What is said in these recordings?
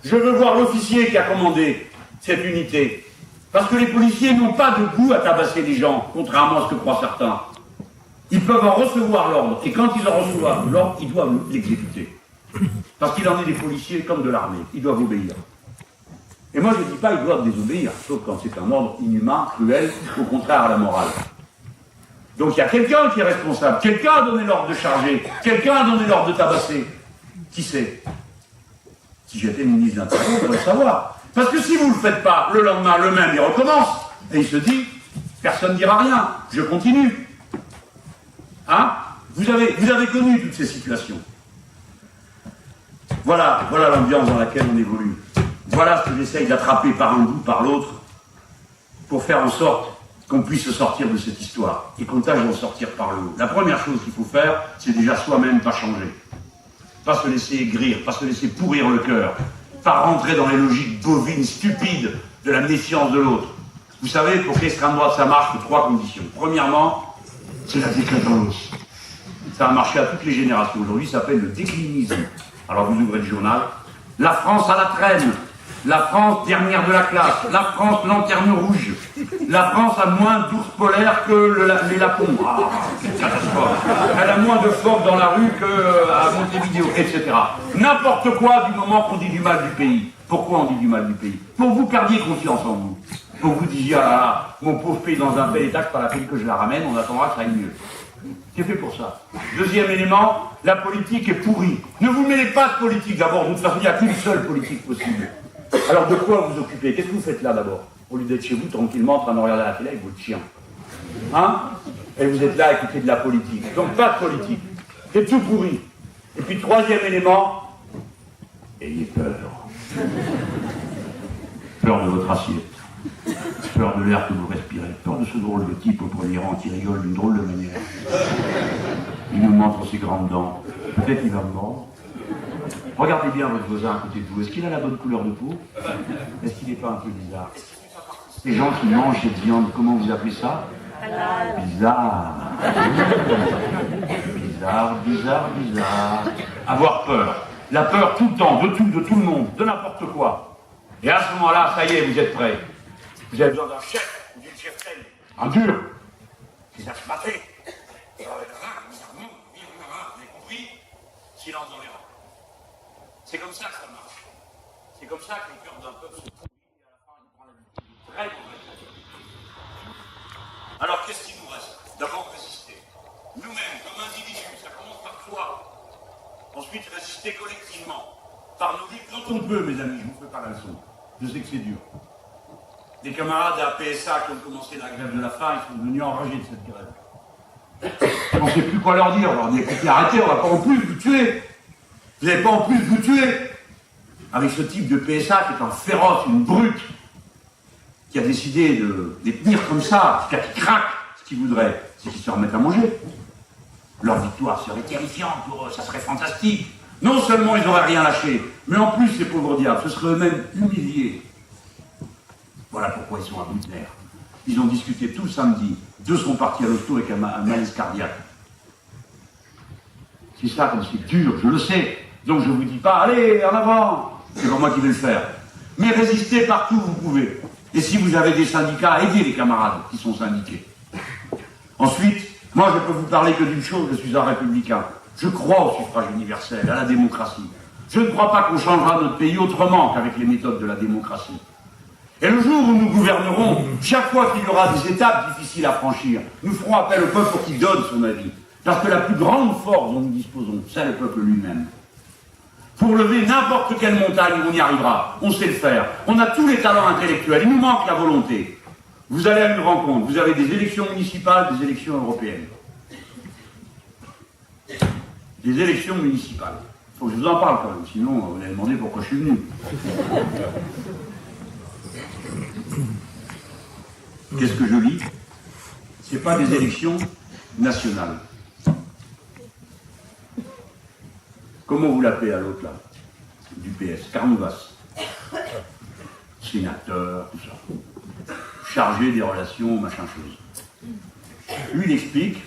Je veux voir l'officier qui a commandé cette unité. Parce que les policiers n'ont pas de goût à tabasser les gens, contrairement à ce que croient certains. Ils peuvent en recevoir l'ordre, et quand ils en reçoivent l'ordre, ils doivent l'exécuter. Parce qu'il en est des policiers comme de l'armée, ils doivent obéir. Et moi je ne dis pas qu'ils doivent désobéir, sauf quand c'est un ordre inhumain, cruel, au contraire à la morale. Donc il y a quelqu'un qui est responsable, quelqu'un a donné l'ordre de charger, quelqu'un a donné l'ordre de tabasser. Qui c'est? Si j'étais ministre de l'Intérieur, je devrais le savoir. Parce que si vous ne le faites pas, le lendemain, le même, il recommence. Et il se dit, personne ne dira rien, je continue. Hein? Vous avez connu toutes ces situations. Voilà l'ambiance dans laquelle on évolue. Voilà ce que j'essaye d'attraper par un bout, par l'autre, pour faire en sorte qu'on puisse sortir de cette histoire, et qu'on tâche d'en sortir par le haut. La première chose qu'il faut faire, c'est déjà soi-même pas changer. Pas se laisser aigrir, pas se laisser pourrir le cœur, pas rentrer dans les logiques bovines, stupides, de la méfiance de l'autre. Vous savez, pour que l'extrême droite, ça marche, il faut 3 conditions. Premièrement, c'est la décadence. Ça a marché à toutes les générations. Aujourd'hui, ça s'appelle le déclinisme. Alors vous ouvrez le journal, la France à la traîne, la France dernière de la classe, la France lanterne rouge, la France a moins d'ours polaires que les lapons. Ah, catastrophe. Elle a moins de phoques dans la rue qu'à Montevideo, etc. N'importe quoi du moment qu'on dit du mal du pays. Pourquoi on dit du mal du pays? Pour que vous perdiez confiance en vous. Pour que vous disiez, ah là là, mon pauvre pays dans un bel état, c'est pas la peine que je la ramène, on attendra que ça aille mieux. C'est fait pour ça. Deuxième élément, la politique est pourrie. Ne vous mêlez pas de politique d'abord, de toute façon il n'y a qu'une seule politique possible. Alors de quoi vous occupez? Qu'est-ce que vous faites là d'abord? Au lieu d'être chez vous tranquillement en train de regarder la télé avec votre chien. Hein? Et vous êtes là à écouter de la politique. Donc pas de politique. C'est tout pourri. Et puis troisième élément, ayez peur. Peur de votre assiette. Peur de l'air que vous respirez. Peur de ce drôle de type au premier rang qui rigole d'une drôle de manière. Il nous montre ses grandes dents. Peut-être qu'il va me mordre. Regardez bien votre voisin à côté de vous. Est-ce qu'il a la bonne couleur de peau? Est-ce qu'il n'est pas un peu bizarre? Les gens qui mangent cette viande, comment vous appelez ça? Bizarre. Bizarre. Avoir peur. La peur tout le temps, de tout le monde, de n'importe quoi. Et à ce moment-là, ça y est, vous êtes prêts. Vous avez besoin d'un chef, ou d'une cheftaine. Un dur. Qui va se battre. Vous avez compris? Silence dans les rangs. C'est comme ça que ça marche. C'est comme ça que le cœur d'un peuple se pourrit et à la fin il prend l'habitude de très mauvais. Alors qu'est-ce qu'il nous reste? D'abord résister. Nous-mêmes, comme individus, ça commence par soi. Ensuite résister collectivement. Par nos vies quand on peut, mes amis, je ne vous fais pas la leçon. Je sais que c'est dur. Des camarades à PSA qui ont commencé la grève de la faim, ils sont devenus enragés de cette grève. On ne sait plus quoi leur dire. On leur dit écoutez, arrêtez, on ne va pas en plus vous tuer. Vous n'allez pas en plus vous tuer avec ce type de PSA qui est un féroce, une brute, qui a décidé de les tenir comme ça, qui craque. Ce qu'ils voudraient, c'est qu'ils se remettent à manger. Leur victoire serait terrifiante pour eux, ça serait fantastique. Non seulement ils n'auraient rien lâché, mais en plus ces pauvres diables se seraient eux-mêmes humiliés. Voilà pourquoi ils sont à bout de nerfs. Ils ont discuté tout le samedi. 2 sont partis à l'hosto avec un malaise cardiaque. C'est ça comme c'est dur, je le sais. Donc je ne vous dis pas, allez, en avant. C'est pas moi qui vais le faire. Mais résistez partout où vous pouvez. Et si vous avez des syndicats, aidez les camarades qui sont syndiqués. Ensuite, moi je peux vous parler que d'une chose, je suis un républicain. Je crois au suffrage universel, à la démocratie. Je ne crois pas qu'on changera notre pays autrement qu'avec les méthodes de la démocratie. Et le jour où nous gouvernerons, chaque fois qu'il y aura des étapes difficiles à franchir, nous ferons appel au peuple pour qu'il donne son avis. Parce que la plus grande force dont nous disposons, c'est le peuple lui-même. Pour lever n'importe quelle montagne, on y arrivera. On sait le faire. On a tous les talents intellectuels. Il nous manque la volonté. Vous allez à une rencontre. Vous avez des élections municipales, des élections européennes. Des élections municipales. Il faut que je vous en parle quand même. Sinon, vous allez demander pourquoi je suis venu. Qu'est-ce que je lis? Ce n'est pas des élections nationales. Comment vous l'appelez à l'autre là? Du PS, Carnouvas. Sénateur, tout ça. Chargé des relations, machin chose. Lui, il explique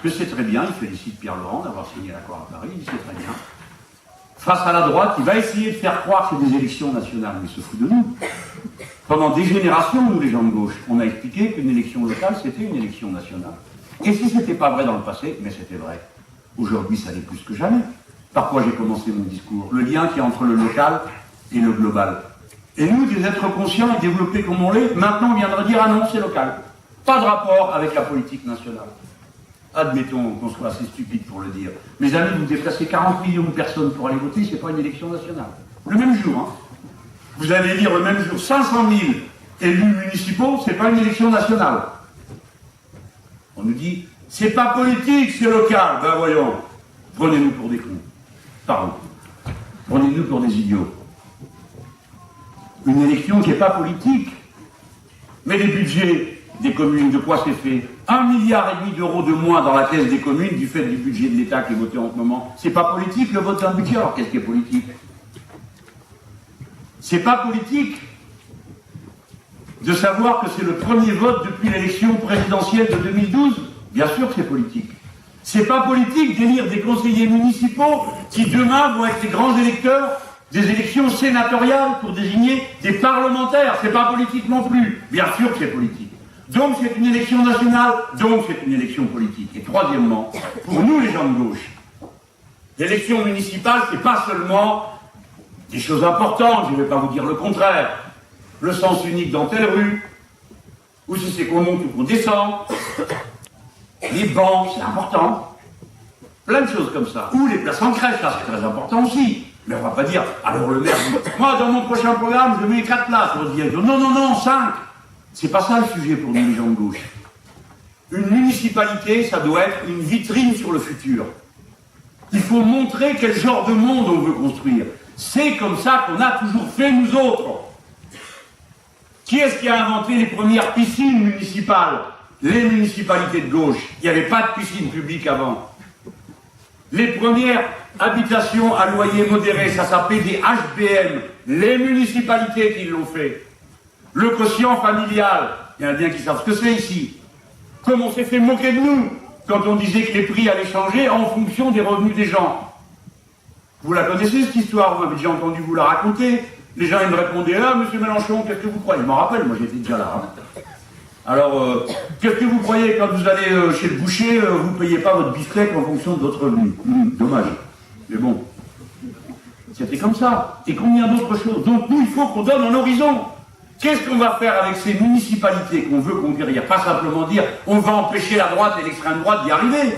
que c'est très bien, il félicite Pierre Laurent d'avoir signé l'accord à Paris, il dit c'est très bien. face à la droite qui va essayer de faire croire que c'est des élections nationales. Mais il se fout de nous. Pendant des générations, nous les gens de gauche, on a expliqué qu'une élection locale, c'était une élection nationale. Et si ce n'était pas vrai dans le passé, mais c'était vrai. Aujourd'hui, ça l'est plus que jamais. Par quoi j'ai commencé mon discours? Le lien qui est entre le local et le global. Et nous, des êtres conscients et développés comme on l'est, maintenant on viendra dire ah non, c'est local. Pas de rapport avec la politique nationale. Admettons qu'on soit assez stupide pour le dire. Mes amis, vous déplacez 40 millions de personnes pour aller voter, c'est pas une élection nationale. Le même jour, hein. Vous allez lire le même jour 500 000 élus municipaux, c'est pas une élection nationale. On nous dit, c'est pas politique, c'est local. Ben voyons, prenez-nous pour des cons. Pardon. Prenez-nous pour des idiots. Une élection qui n'est pas politique. Mais les budgets des communes, de quoi c'est fait? 1,5 milliard d'euros de moins dans la caisse des communes du fait du budget de l'État qui est voté en ce moment. C'est pas politique le vote d'un budget, alors qu'est-ce qui est politique? C'est pas politique de savoir que c'est le premier vote depuis l'élection présidentielle de 2012. Bien sûr que c'est politique. C'est pas politique d'élire des conseillers municipaux qui demain vont être les grands électeurs des élections sénatoriales pour désigner des parlementaires. C'est pas politique non plus. Bien sûr que c'est politique. Donc c'est une élection nationale, donc c'est une élection politique. Et troisièmement, pour nous les gens de gauche, l'élection municipale, c'est pas seulement des choses importantes, je ne vais pas vous dire le contraire. Le sens unique dans telle rue, ou si c'est qu'on monte ou qu'on descend, les banques, c'est important. Plein de choses comme ça. Ou les places en crèche, là, c'est très important aussi. Mais on va pas dire, alors le maire, moi, dans mon prochain programme, je mets 4 places. On se dit, non, non, non, 5. C'est pas ça le sujet pour nous, les gens de gauche. Une municipalité, ça doit être une vitrine sur le futur. Il faut montrer quel genre de monde on veut construire. C'est comme ça qu'on a toujours fait, nous autres. Qui est-ce qui a inventé les premières piscines municipales? Les municipalités de gauche. Il n'y avait pas de piscine publique avant. Les premières habitations à loyer modéré, ça s'appelait des HBM. Les municipalités qui l'ont fait. Le quotient familial, il y en a bien qui savent ce que c'est ici. Comme on s'est fait moquer de nous quand on disait que les prix allaient changer en fonction des revenus des gens. Vous la connaissez cette histoire, vous m'avez déjà entendu vous la raconter. Les gens ils me répondaient, ah monsieur Mélenchon, qu'est-ce que vous croyez? Je m'en rappelle, moi j'étais déjà là. Hein. Alors, qu'est-ce que vous croyez quand vous allez chez le boucher, vous ne payez pas votre beefsteak en fonction de votre revenu? Dommage. Mais bon, c'était comme ça. Et combien d'autres choses? Donc nous, il faut qu'on donne un horizon. Qu'est-ce qu'on va faire avec ces municipalités qu'on veut conquérir? Pas simplement dire, on va empêcher la droite et l'extrême droite d'y arriver.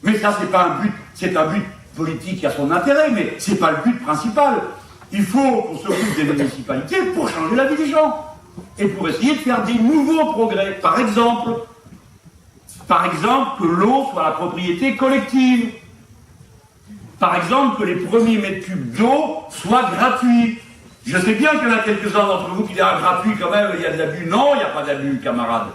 Mais ça, c'est pas un but, c'est un but politique qui a son intérêt, mais c'est pas le but principal. Il faut qu'on s'occupe des municipalités pour changer la vie des gens. Et pour essayer de faire des nouveaux progrès. Par exemple, que l'eau soit la propriété collective. Par exemple, que les premiers mètres cubes d'eau soient gratuits. Je sais bien qu'il y en a quelques-uns d'entre vous qui disent ah, gratuit quand même, il y a de l'abus. Non, il n'y a pas d'abus, camarade.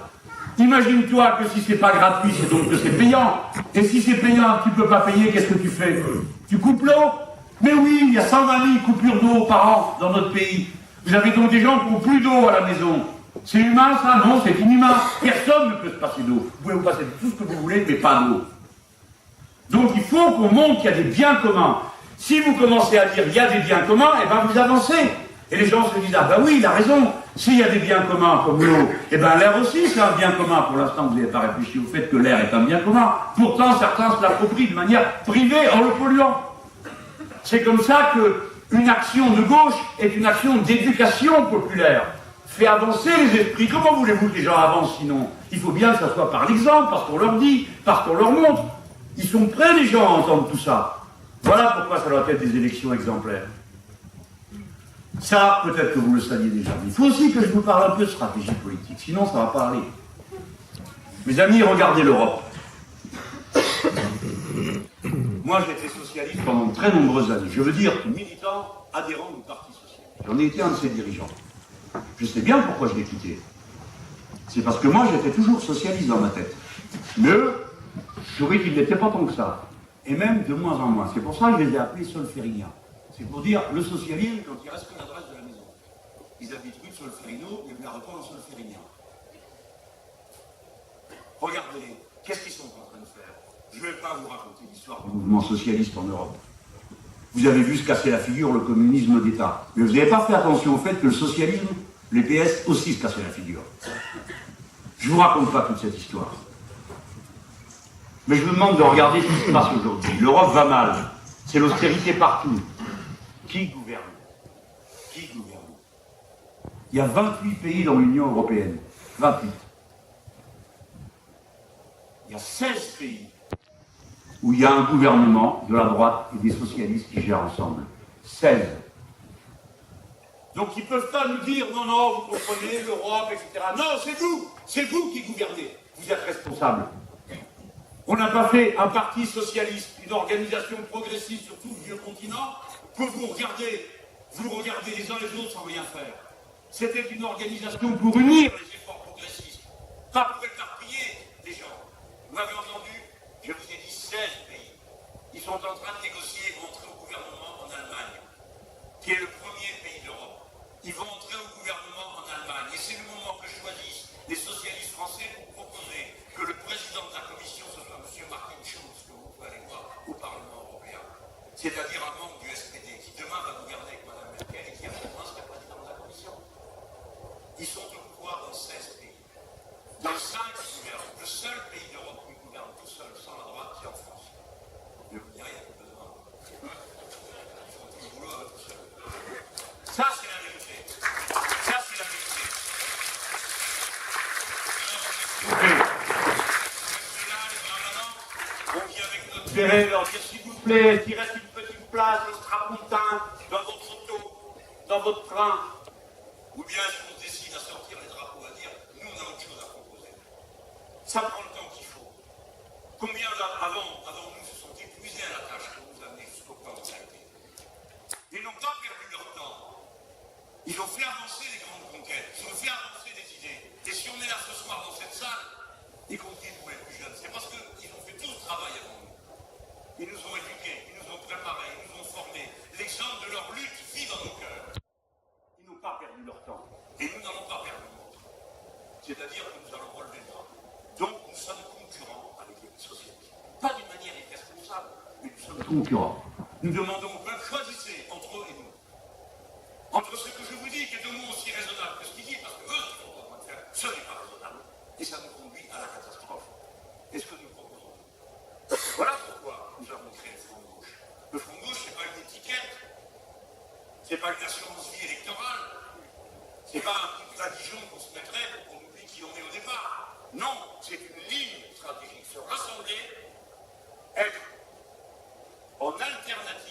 Imagine-toi que si c'est pas gratuit, c'est donc que c'est payant. Et si c'est payant, tu peux pas payer, qu'est-ce que tu fais? Tu coupes l'eau? Mais oui, il y a 120 000 coupures d'eau par an dans notre pays. Vous avez donc des gens qui n'ont plus d'eau à la maison. C'est humain ça? Non, c'est inhumain. Personne ne peut se passer d'eau. Vous pouvez vous passer de tout ce que vous voulez, mais pas d'eau. Donc il faut qu'on montre qu'il y a des biens communs. Si vous commencez à dire il y a des biens communs, eh ben vous avancez. Et les gens se disent ah ben oui, il a raison. S'il y a des biens communs comme l'eau, eh ben l'air aussi c'est un bien commun. Pour l'instant, vous n'avez pas réfléchi au fait que l'air est un bien commun. Pourtant, certains se l'approprient de manière privée en le polluant. C'est comme ça qu'une action de gauche est une action d'éducation populaire. Fait avancer les esprits. Comment voulez-vous que les gens avancent sinon? Il faut bien que ça soit par l'exemple, parce qu'on leur dit, parce qu'on leur montre. Ils sont prêts, les gens, à entendre tout ça. Voilà pourquoi ça doit être des élections exemplaires. Ça, peut-être que vous le saviez déjà. Mais il faut aussi que je vous parle un peu de stratégie politique, sinon ça ne va pas aller. Mes amis, regardez l'Europe. Moi, j'ai été socialiste pendant de très nombreuses années. Je veux dire, militant, adhérent du Parti socialiste. J'en ai été un de ses dirigeants. Je sais bien pourquoi je l'ai quitté. C'est parce que moi, j'étais toujours socialiste dans ma tête. Mais eux, je trouvais qu'ils n'étaient pas tant que ça. Et même de moins en moins. C'est pour ça que je les ai appelés solfériniens. C'est pour dire le socialisme quand il reste que l'adresse de la maison. Ils habitent rue de Solferino, ils ne la répondent en solférinien. Vous avez vu se casser la figure le communisme d'État. Mais vous n'avez pas fait attention au fait que le socialisme, les PS aussi se cassaient la figure. Je ne vous raconte pas toute cette histoire. Mais je vous demande de regarder ce qui se passe aujourd'hui. L'Europe va mal. C'est l'austérité partout. Qui gouverne? Qui gouverne? Il y a 28 pays dans l'Union européenne. 28. Il y a 16 pays où il y a un gouvernement de la droite et des socialistes qui gèrent ensemble. 16. Donc ils ne peuvent pas nous dire, non, non, vous comprenez, l'Europe, etc. Non, c'est vous qui gouvernez. Vous êtes responsables. On n'a pas fait un parti socialiste, une organisation progressiste sur tout le vieux continent, pour vous regardez les uns les autres sans rien faire. C'était une organisation pour unir les efforts progressistes, pas pour éparpiller les gens. Vous m'avez entendu? Je vous ai dit 16 pays. Ils sont en train de négocier entrer au gouvernement en Allemagne, qui est le premier pays d'Europe. Ils vont entrer au gouvernement en Allemagne. Et c'est le moment que choisissent les socialistes français pour proposer que le président de la commission, ce soit M. Martin Schulz, que vous pouvez aller voir au Parlement européen, c'est-à-dire un membre du SPD, qui demain va gouverner avec Mme Merkel et qui a fait un président de la commission. Ils sont au pouvoir dans 16 pays. Dans 5 gouvernent. Le seul pays d'Europe qui gouverne tout seul, sans la droite, c'est en France. Je vous dis rien, il n'y a pas besoin. Ils font tout le boulot à eux tout seuls. Ça, c'est la vérité. Ça, c'est la vérité. On vient avec notre ferret, leur dire s'il vous plaît, qu'il reste une petite place, un strapontin dans votre auto, dans votre train. Ou bien est-ce qu'on décide à sortir les drapeaux, à dire nous on a autre chose à proposer. Ça prend le temps qu'il faut. Combien avant nous se sont épuisés à la tâche pour nous amener jusqu'au plan de santé. Ils n'ont pas perdu leur temps. Ils ont fait avancer les grandes conquêtes, ils ont fait avancer des idées. Et si on est là ce soir dans cette salle, y compris pour les plus jeunes, c'est parce qu'ils ont fait tout ce travail avant nous. Ils nous ont éduqués, ils nous ont préparés, ils nous ont formés. L'exemple de leur lutte vit dans nos cœurs. Ils n'ont pas perdu leur temps. Et nous n'allons pas perdre le nôtre. C'est-à-dire que nous allons relever le bras. Donc nous sommes concurrents avec les socialistes. Pas d'une manière irresponsable, mais nous sommes concurrents. Nous demandons au peuple, choisissez entre eux et nous. Entre ce que je vous dis, qui est au moins aussi raisonnable que ce qu'ils disent, parce que eux, ce qu'ils sont en train de faire, ce n'est pas raisonnable. Et ça nous conduit à la catastrophe. Et ce que nous proposons. Voilà pourquoi nous avons créé le Front de gauche. Le Front de gauche, ce n'est pas une étiquette. Ce n'est pas une assurance-vie électorale. Ce n'est pas un coup de tradition qu'on se mettrait pour qu'on oublie qui on est au départ. Non, c'est une ligne stratégique. Se rassembler, être en alternative